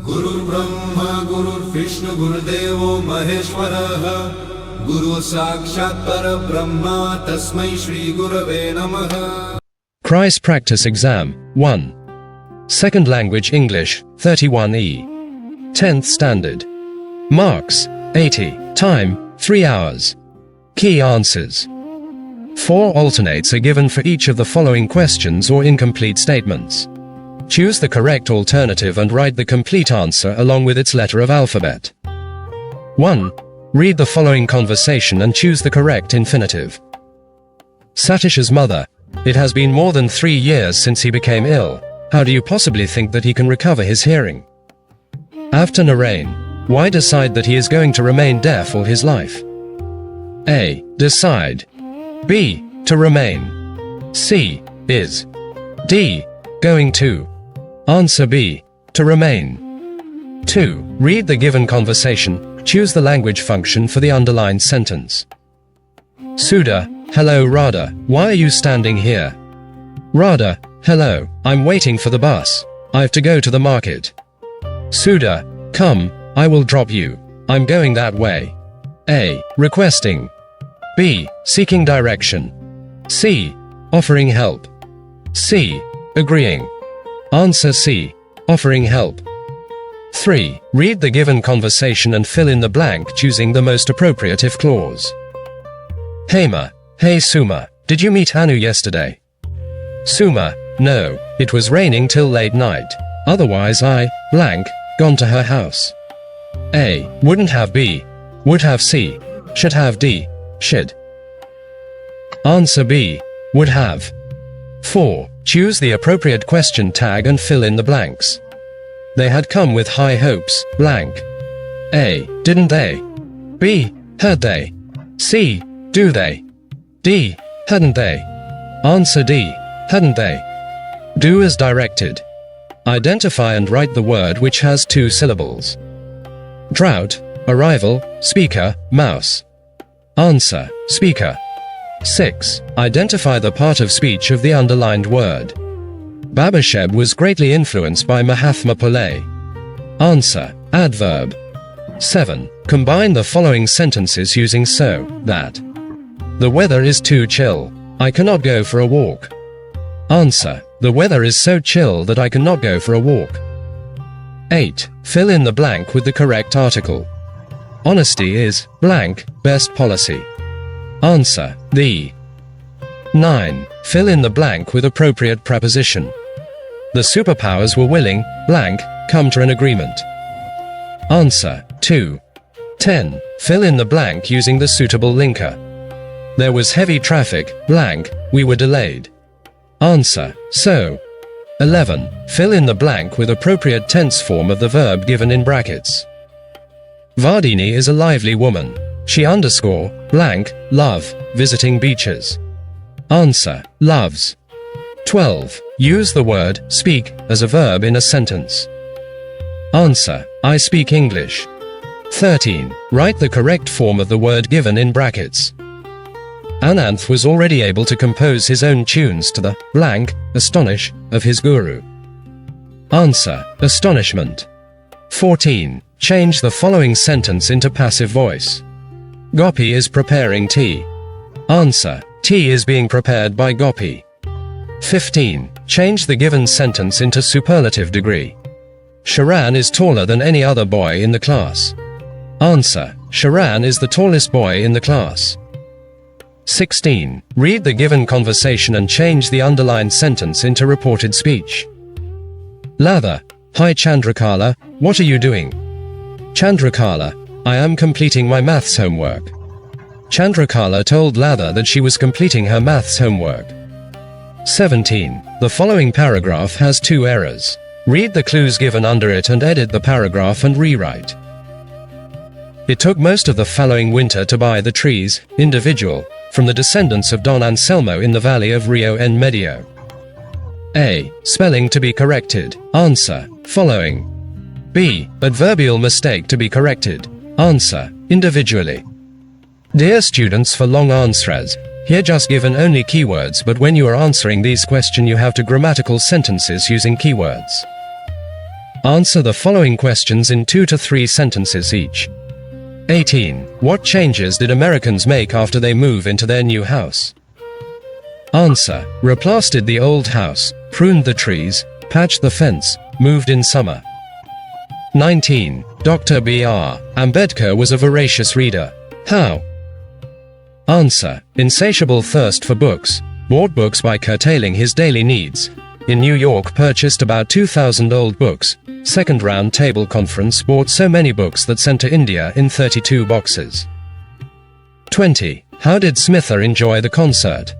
गुरुर्ब्रह्मा गुरुर्विष्णु गुरुदेवो महेश्वरः गुरु साक्षात् परब्रह्मा तस्मै श्री गुरवे नमः. Kreis Practice Exam 1. Second Language English 31E. 10th Standard. Marks 80. Time 3 hours. Key answers. 4 alternates are given for each of the following questions or incomplete statements. Choose the correct alternative and write the complete answer along with its letter of alphabet. 1. Read the following conversation and choose the correct infinitive. Satish's mother. It has been more than 3 years since he became ill. How do you possibly think that he can recover his hearing? After Narain. Why decide that he is going to remain deaf all his life? A. Decide. B. To remain. C. Is. D. Going to. Answer B. To remain. 2. Read the given conversation. Choose the language function for the underlined sentence. Sudha. Hello Radha, why are you standing here? Radha. Hello, I'm waiting for the bus. I've to go to the market. Sudha. Come, I will drop you. I'm going that way. A. Requesting. B. Seeking direction. C. Offering help. C. Agreeing. Answer C. Offering help. 3. Read the given conversation and fill in the blank choosing the most appropriate if clause. Hema. Hey Suma, did you meet Anu yesterday? Suma. No, it was raining till late night. Otherwise I, blank, gone to her house. A. Wouldn't have B. Would have C. Should have D. Should. Answer B. Would have. 4. Choose the appropriate question tag and fill in the blanks. They had come with high hopes, blank. A. Didn't they? B. Had they? C. Do they? D. Hadn't they? Answer D. Hadn't they? Do as directed. Identify and write the word which has 2 syllables. Drought. Arrival. Speaker. Mouse. Answer. Speaker. 6. Identify the part of speech of the underlined word. Babasheb was greatly influenced by Mahatma Phule. Answer. Adverb. 7. Combine the following sentences using so, that. The weather is too chill. I cannot go for a walk. Answer. The weather is so chill that I cannot go for a walk. 8. Fill in the blank with the correct article. Honesty is, blank, best policy. Answer. The. 9. Fill in the blank with appropriate preposition. The superpowers were willing, blank, come to an agreement. Answer. 2. 10. Fill in the blank using the suitable linker. There was heavy traffic, blank, we were delayed. Answer. So. 11. Fill in the blank with appropriate tense form of the verb given in brackets. Vardini is a lively woman. She underscore, blank, love, visiting beaches. Answer. Loves. 12. Use the word speak as a verb in a sentence. Answer. I speak English. 13. Write the correct form of the word given in brackets. Ananth was already able to compose his own tunes to the blank, astonish, of his guru. Answer. Astonishment. 14. Change the following sentence into passive voice. Gopi is preparing tea. Answer. Tea is being prepared by Gopi. 15. Change the given sentence into superlative degree. Sharan is taller than any other boy in the class. Answer. Sharan is the tallest boy in the class. 16. Read the given conversation and change the underlined sentence into reported speech. Latha. Hi Chandrakala, what are you doing? Chandrakala. I am completing my maths homework. Chandrakala told Latha that she was completing her maths homework. 17. The following paragraph has 2 errors. Read the clues given under it and edit the paragraph and rewrite. It took most of the following winter to buy the trees, individual, from the descendants of Don Anselmo in the valley of Rio en Medio. A. Spelling to be corrected. Answer. Following. B. Adverbial mistake to be corrected. Answer. Individually. Dear students, for long answers, here just given only keywords, but when you are answering these questions you have to grammatical sentences using keywords. Answer the following questions in 2 to 3 sentences each. 18. What changes did Americans make after they move into their new house? Answer. Replastered the old house, pruned the trees, patched the fence, moved in summer. 19. Dr. B.R. Ambedkar was a voracious reader. How? Answer. Insatiable thirst for books, bought books by curtailing his daily needs. In New York purchased about 2,000 old books. Second round table conference bought so many books that sent to India in 32 boxes. 20. How did Smitha enjoy the concert?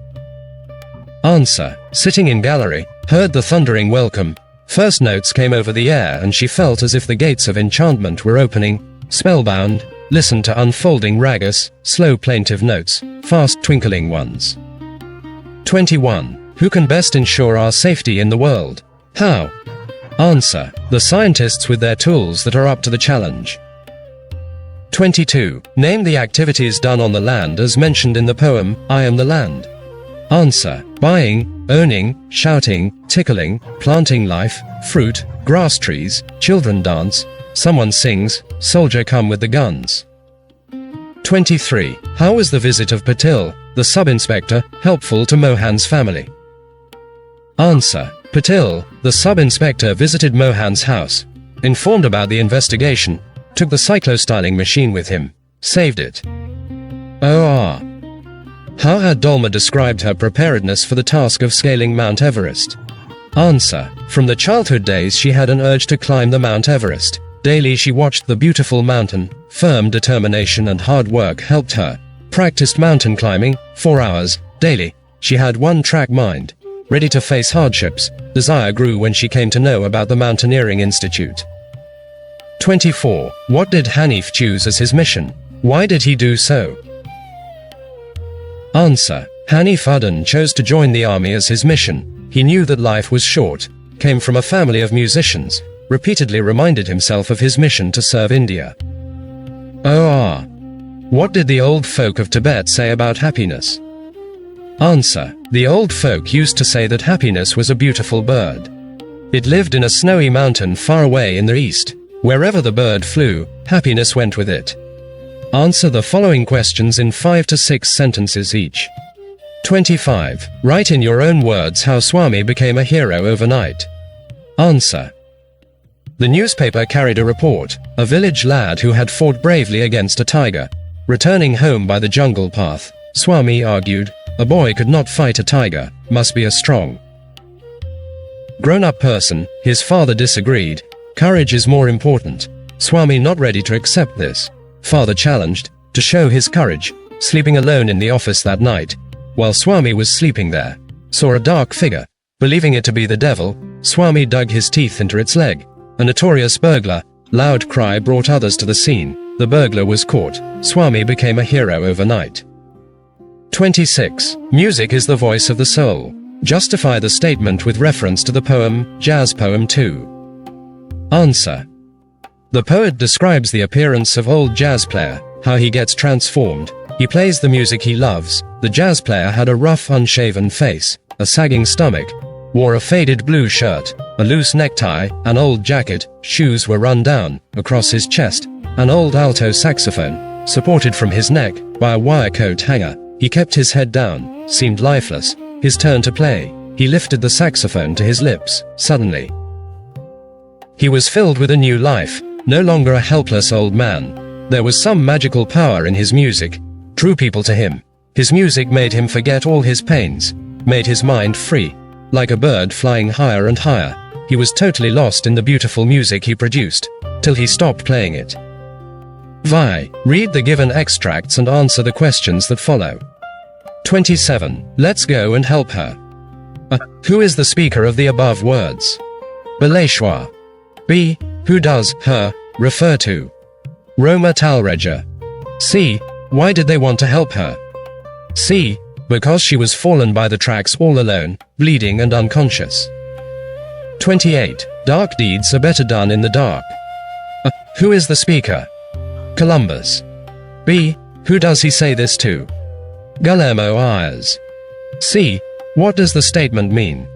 Answer. Sitting in gallery, heard the thundering welcome. First notes came over the air and she felt as if the gates of enchantment were opening. Spellbound, listened to unfolding ragas, slow plaintive notes, fast twinkling ones. 21. Who can best ensure our safety in the world? How? Answer. The scientists with their tools that are up to the challenge. 22. Name the activities done on the land as mentioned in the poem, I Am the Land. Answer. Buying, owning, shouting, tickling, planting life, fruit, grass trees, children dance, someone sings, soldier come with the guns. 23. How was the visit of Patil, the sub-inspector, helpful to Mohan's family? Answer. Patil, the sub-inspector visited Mohan's house, informed about the investigation, took the cyclo-styling machine with him, saved it. OR. How had Dolma described her preparedness for the task of scaling Mount Everest? Answer. From the childhood days she had an urge to climb the Mount Everest. Daily she watched the beautiful mountain. Firm determination and hard work helped her. Practiced mountain climbing, 4 hours, daily. She had one-track mind. Ready to face hardships, desire grew when she came to know about the Mountaineering Institute. 24. What did Hanif choose as his mission? Why did he do so? Answer. Hanif Uddin chose to join the army as his mission. He knew that life was short, came from a family of musicians, repeatedly reminded himself of his mission to serve India. OR. What did the old folk of Tibet say about happiness? Answer. The old folk used to say that happiness was a beautiful bird. It lived in a snowy mountain far away in the east. Wherever the bird flew, happiness went with it. Answer the following questions in 5 to 6 sentences each. 25. Write in your own words how Swami became a hero overnight. Answer. The newspaper carried a report, a village lad who had fought bravely against a tiger. Returning home by the jungle path, Swami argued, a boy could not fight a tiger, must be a strong grown-up person. His father disagreed. Courage is more important. Swami not ready to accept this. Father challenged, to show his courage, sleeping alone in the office that night. While Swami was sleeping there, saw a dark figure. Believing it to be the devil, Swami dug his teeth into its leg. A notorious burglar. Loud cry brought others to the scene. The burglar was caught. Swami became a hero overnight. 26. Music is the voice of the soul. Justify the statement with reference to the poem, Jazz Poem 2. Answer. The poet describes the appearance of old jazz player, how he gets transformed. He plays the music he loves. The jazz player had a rough, unshaven face, a sagging stomach, wore a faded blue shirt, a loose necktie, an old jacket, shoes were run down, across his chest, an old alto saxophone, supported from his neck by a wire coat hanger. He kept his head down, seemed lifeless. His turn to play. He lifted the saxophone to his lips. Suddenly, he was filled with a new life, no longer a helpless old man. There was some magical power in his music, drew people to him. His music made him forget all his pains, made his mind free. Like a bird flying higher and higher, he was totally lost in the beautiful music he produced, till he stopped playing it. Vi. Read the given extracts and answer the questions that follow. 27. Let's go and help her. Who is the speaker of the above words? Baleshwar. B. Who does her refer to? Roma Talreja. C. Why did they want to help her? C. Because she was fallen by the tracks all alone, bleeding and unconscious. 28. Dark deeds are better done in the dark. Who is the speaker? Columbus. B. Who does he say this to? Guillermo Ayres. C. What does the statement mean?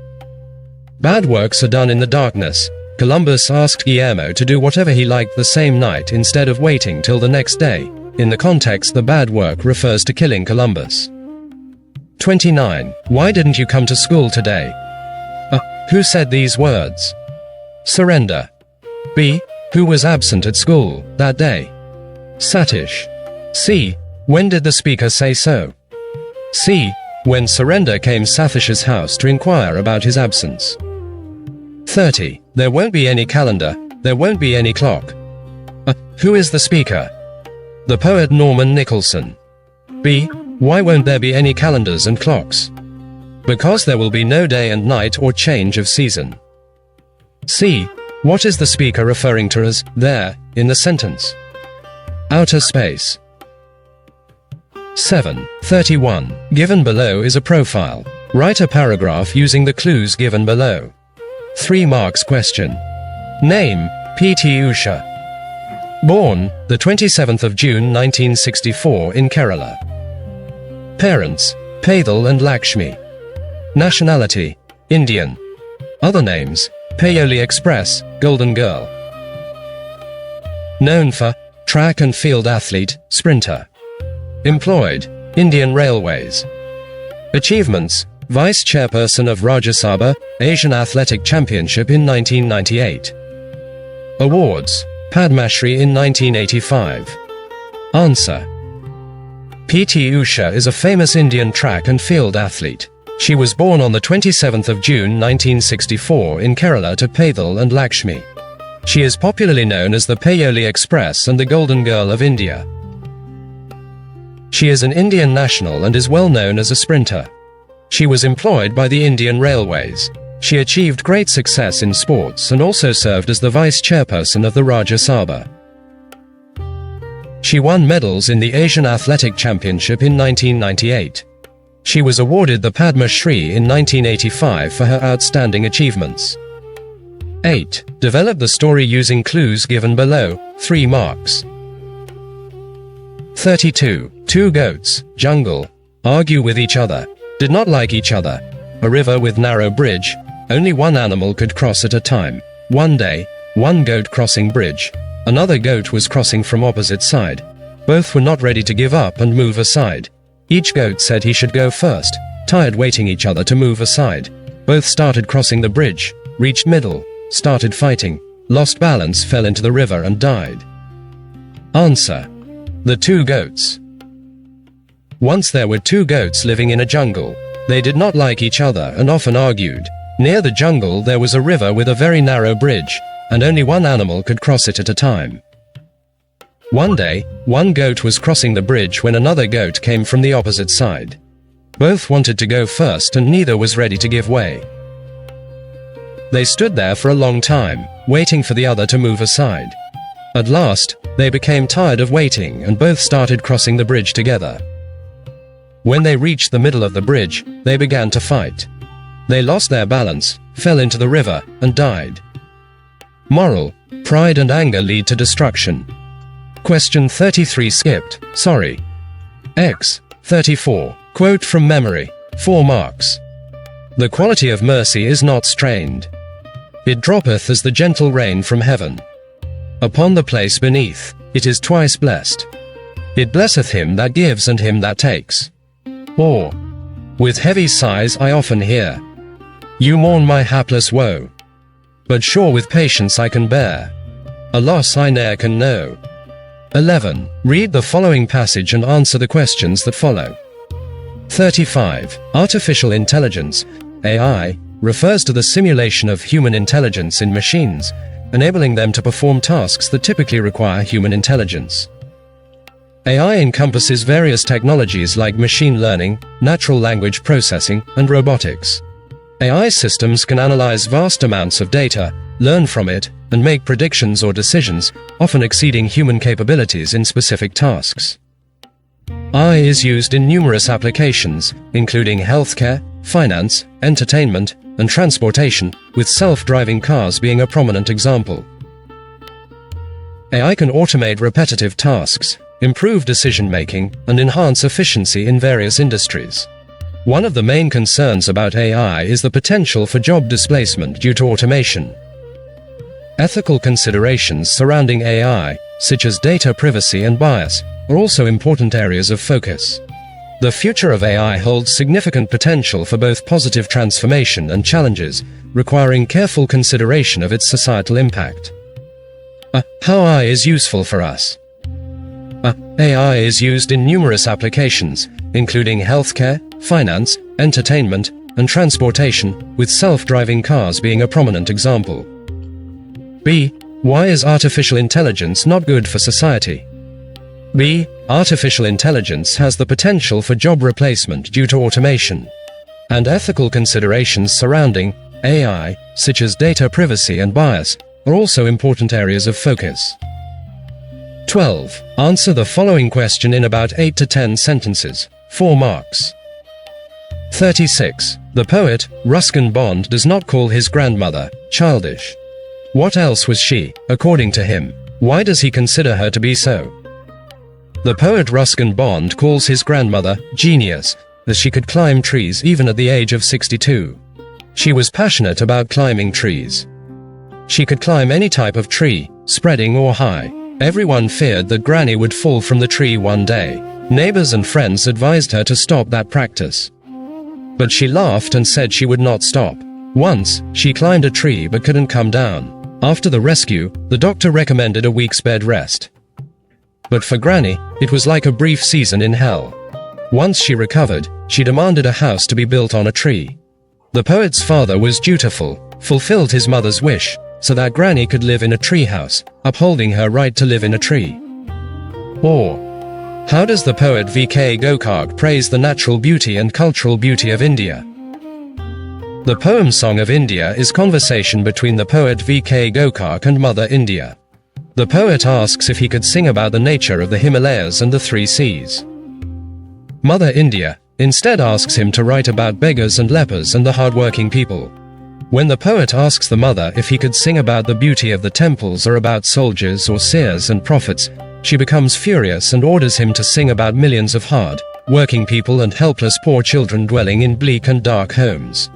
Bad works are done in the darkness, Columbus asked Guillermo to do whatever he liked the same night instead of waiting till the next day. In the context, the bad work refers to killing Columbus. 29. Why didn't you come to school today? Who said these words? Surrender. B. Who was absent at school that day? Satish. C. When did the speaker say so? C. When Surrender came Sathish's house to inquire about his absence. 30. There won't be any calendar, there won't be any clock. Who is the speaker? The poet Norman Nicholson. B. Why won't there be any calendars and clocks? Because there will be no day and night or change of season. C. What is the speaker referring to as there in the sentence? Outer space. 7. 31. Given below is a profile. Write a paragraph using the clues given below. 3 marks question. Name, P.T. Usha. Born, the 27th of June 1964 in Kerala. Parents, Paithal and Lakshmi. Nationality, Indian. Other names, Payoli Express, Golden Girl. Known for, track and field athlete, sprinter. Employed, Indian Railways. Achievements, Vice Chairperson of Rajya Sabha, Asian Athletic Championship in 1998. Awards, Padma Shri in 1985. Answer. P.T. Usha is a famous Indian track and field athlete. She was born on the 27th of June 1964 in Kerala to Paithal and Lakshmi. She is popularly known as the Payoli Express and the Golden Girl of India. She is an Indian national and is well known as a sprinter. She was employed by the Indian Railways. She achieved great success in sports and also served as the vice chairperson of the Rajya Sabha. She won medals in the Asian Athletic Championship in 1998. She was awarded the Padma Shri in 1985 for her outstanding achievements. 8. Develop the story using clues given below, 3 marks. 32. 2 goats, jungle, argue with each other, did not like each other. A river with narrow bridge, only one animal could cross at a time. One day, one goat crossing bridge, another goat was crossing from opposite side. Both were not ready to give up and move aside. Each goat said he should go first, tired waiting each other to move aside. Both started crossing the bridge, reached middle, started fighting, lost balance, fell into the river and died. Answer. The 2 goats. Once there were 2 goats living in a jungle. They did not like each other and often argued. Near the jungle there was a river with a very narrow bridge, and only one animal could cross it at a time. One day, one goat was crossing the bridge when another goat came from the opposite side. Both wanted to go first and neither was ready to give way. They stood there for a long time, waiting for the other to move aside. At last, they became tired of waiting and both started crossing the bridge together. When they reached the middle of the bridge, they began to fight. They lost their balance, fell into the river, and died. Moral: pride and anger lead to destruction. Question 33 skipped, sorry. X. 34. Quote from memory, 4 marks. The quality of mercy is not strained. It droppeth as the gentle rain from heaven. Upon the place beneath, it is twice blessed. It blesseth him that gives and him that takes. Or, with heavy sighs I often hear, you mourn my hapless woe, but sure with patience I can bear a loss I ne'er can know. 11. Read the following passage and answer the questions that follow. 35. Artificial intelligence, AI, refers to the simulation of human intelligence in machines, enabling them to perform tasks that typically require human intelligence. AI encompasses various technologies like machine learning, natural language processing, and robotics. AI systems can analyze vast amounts of data, learn from it, and make predictions or decisions, often exceeding human capabilities in specific tasks. AI is used in numerous applications, including healthcare, finance, entertainment, and transportation, with self-driving cars being a prominent example. AI can automate repetitive tasks, improve decision-making, and enhance efficiency in various industries. One of the main concerns about AI is the potential for job displacement due to automation. Ethical considerations surrounding AI, such as data privacy and bias, are also important areas of focus. The future of AI holds significant potential for both positive transformation and challenges, requiring careful consideration of its societal impact. How AI is useful for us. AI is used in numerous applications, including healthcare, finance, entertainment, and transportation, with self-driving cars being a prominent example. B. Why is artificial intelligence not good for society? B. Artificial intelligence has the potential for job replacement due to automation. And ethical considerations surrounding AI, such as data privacy and bias, are also important areas of focus. 12. Answer the following question in about 8 to 10 sentences. 4 marks. 36. The poet, Ruskin Bond, does not call his grandmother childish. What else was she, according to him? Why does he consider her to be so? The poet Ruskin Bond calls his grandmother genius, as she could climb trees even at the age of 62. She was passionate about climbing trees. She could climb any type of tree, spreading or high. Everyone feared that Granny would fall from the tree one day. Neighbors and friends advised her to stop that practice. But she laughed and said she would not stop. Once, she climbed a tree but couldn't come down. After the rescue, the doctor recommended a week's bed rest. But for Granny, it was like a brief season in hell. Once she recovered, she demanded a house to be built on a tree. The poet's father was dutiful, fulfilled his mother's wish, so that Granny could live in a tree house, upholding her right to live in a tree. Or, how does the poet V.K. Gokak praise the natural beauty and cultural beauty of India? The poem Song of India is conversation between the poet V.K. Gokak and Mother India. The poet asks if he could sing about the nature of the Himalayas and the 3 seas. Mother India instead asks him to write about beggars and lepers and the hard-working people. When the poet asks the mother if he could sing about the beauty of the temples or about soldiers or seers and prophets, she becomes furious and orders him to sing about millions of hard, working people and helpless poor children dwelling in bleak and dark homes.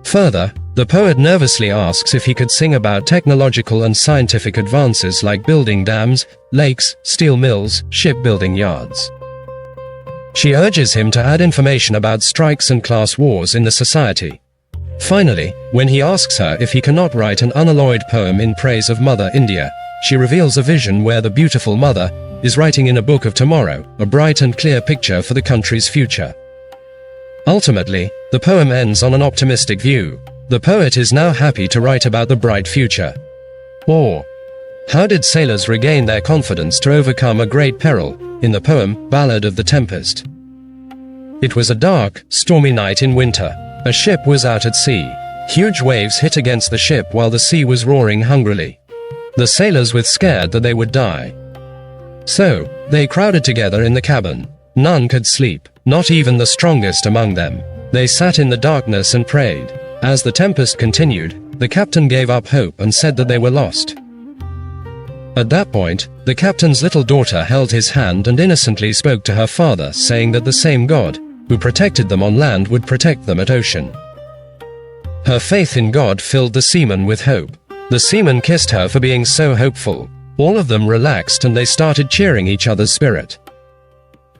Further, the poet nervously asks if he could sing about technological and scientific advances like building dams, lakes, steel mills, shipbuilding yards. She urges him to add information about strikes and class wars in the society. Finally, when he asks her if he cannot write an unalloyed poem in praise of Mother India, she reveals a vision where the beautiful mother is writing in a book of tomorrow, a bright and clear picture for the country's future. Ultimately, the poem ends on an optimistic view. The poet is now happy to write about the bright future. Or, how did sailors regain their confidence to overcome a great peril, in the poem Ballad of the Tempest? It was a dark, stormy night in winter. A ship was out at sea. Huge waves hit against the ship while the sea was roaring hungrily. The sailors were scared that they would die. So, they crowded together in the cabin. None could sleep, not even the strongest among them. They sat in the darkness and prayed. As the tempest continued, the captain gave up hope and said that they were lost. At that point, the captain's little daughter held his hand and innocently spoke to her father, saying that the same God who protected them on land would protect them at ocean. Her faith in God filled the seamen with hope. The seamen kissed her for being so hopeful. All of them relaxed and they started cheering each other's spirit.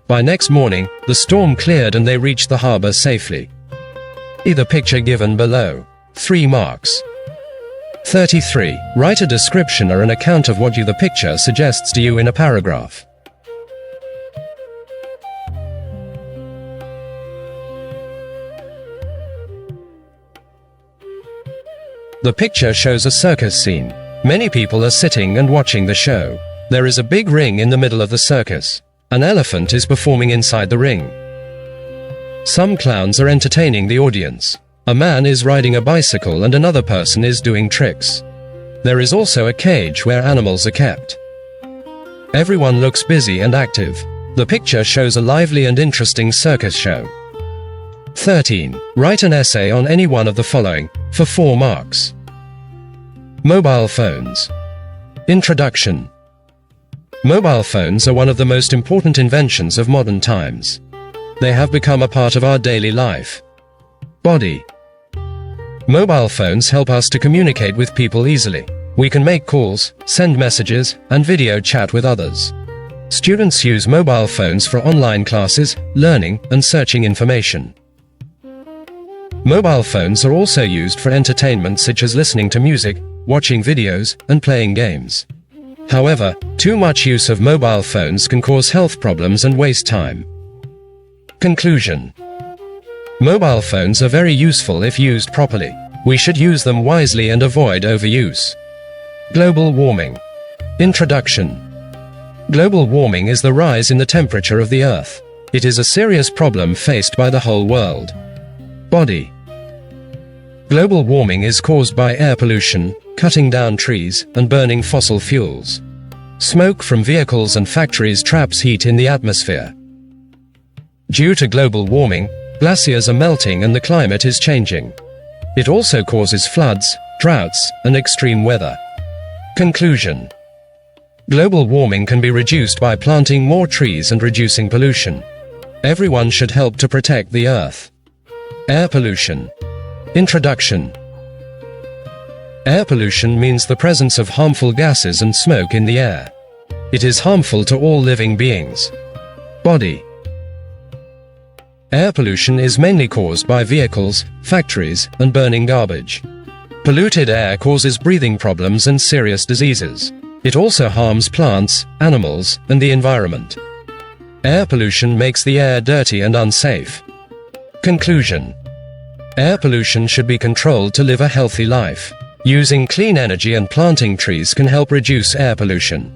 By next morning, the storm cleared and they reached the harbor safely. See the picture given below. 3 marks. 33. Write a description or an account of what the picture suggests to you in a paragraph. The picture shows a circus scene. Many people are sitting and watching the show. There is a big ring in the middle of the circus. An elephant is performing inside the ring. Some clowns are entertaining the audience. A man is riding a bicycle and another person is doing tricks. There is also a cage where animals are kept. Everyone looks busy and active. The picture shows a lively and interesting circus show. 13. Write an essay on any one of the following, for 4 marks. Mobile phones. Introduction. Mobile phones are one of the most important inventions of modern times. They have become a part of our daily life. Body. Mobile phones help us to communicate with people easily. We can make calls, send messages, and video chat with others. Students use mobile phones for online classes, learning, and searching information. Mobile phones are also used for entertainment such as listening to music, watching videos, and playing games. However, too much use of mobile phones can cause health problems and waste time. Conclusion. Mobile phones are very useful if used properly. We should use them wisely and avoid overuse. Global warming. Introduction. Global warming is the rise in the temperature of the Earth. It is a serious problem faced by the whole world. Body. Global warming is caused by air pollution, cutting down trees, and burning fossil fuels. Smoke from vehicles and factories traps heat in the atmosphere. Due to global warming, glaciers are melting and the climate is changing. It also causes floods, droughts, and extreme weather. Conclusion. Global warming can be reduced by planting more trees and reducing pollution. Everyone should help to protect the Earth. Air pollution. Introduction. Air pollution means the presence of harmful gases and smoke in the air. It is harmful to all living beings. Body. Air pollution is mainly caused by vehicles, factories, and burning garbage. Polluted air causes breathing problems and serious diseases. It also harms plants, animals, and the environment. Air pollution makes the air dirty and unsafe. Conclusion. Air pollution should be controlled to live a healthy life. Using clean energy and planting trees can help reduce air pollution.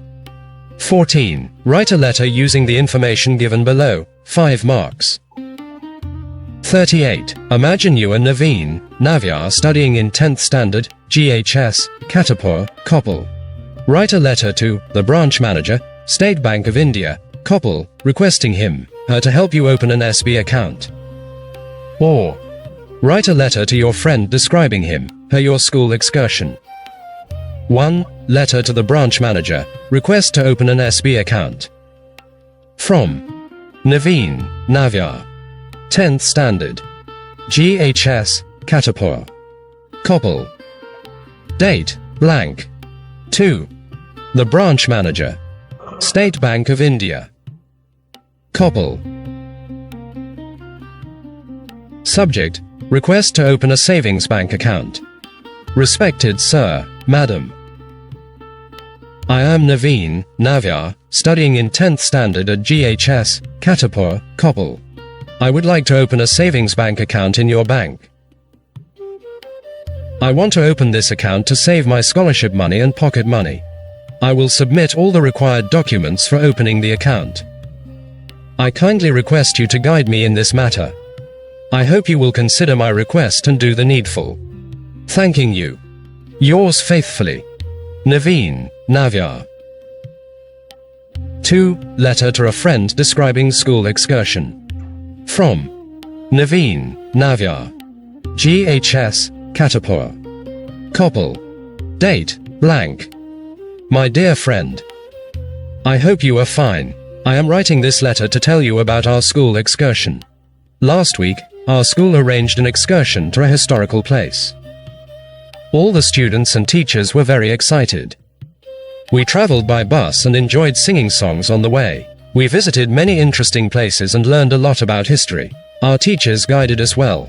14. Write a letter using the information given below. 5 marks. 38. Imagine you and Navya are studying in 10th standard, GHS, Katapur, Koppal. Write a letter to the branch manager, State Bank of India, Koppal, requesting her to help you open an SB account. Or, write a letter to your friend describing her your school excursion. 1. Letter to the branch manager, request to open an SB account. From Navya. 10th standard. GHS, Katapur. Koppal. Date, blank. 2. The branch manager. State Bank of India. Koppal. Subject, request to open a savings bank account. Respected Sir, Madam. I am Navya, studying in 10th standard at GHS, Katapur, Koppal. I would like to open a savings bank account in your bank. I want to open this account to save my scholarship money and pocket money. I will submit all the required documents for opening the account. I kindly request you to guide me in this matter. I hope you will consider my request and do the needful. Thanking you. Yours faithfully, Navya. 2. Letter to a friend describing school excursion. From Navya. GHS, Katapur. Koppal. Date, blank. My dear friend. I hope you are fine. I am writing this letter to tell you about our school excursion. Last week, our school arranged an excursion to a historical place. All the students and teachers were very excited. We traveled by bus and enjoyed singing songs on the way. We visited many interesting places and learned a lot about history. Our teachers guided us well.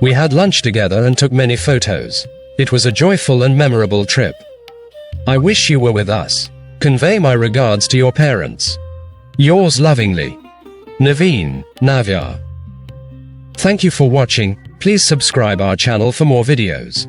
We had lunch together and took many photos. It was a joyful and memorable trip. I wish you were with us. Convey my regards to your parents. Yours lovingly, Navya. Thank you for watching. Please subscribe our channel for more videos.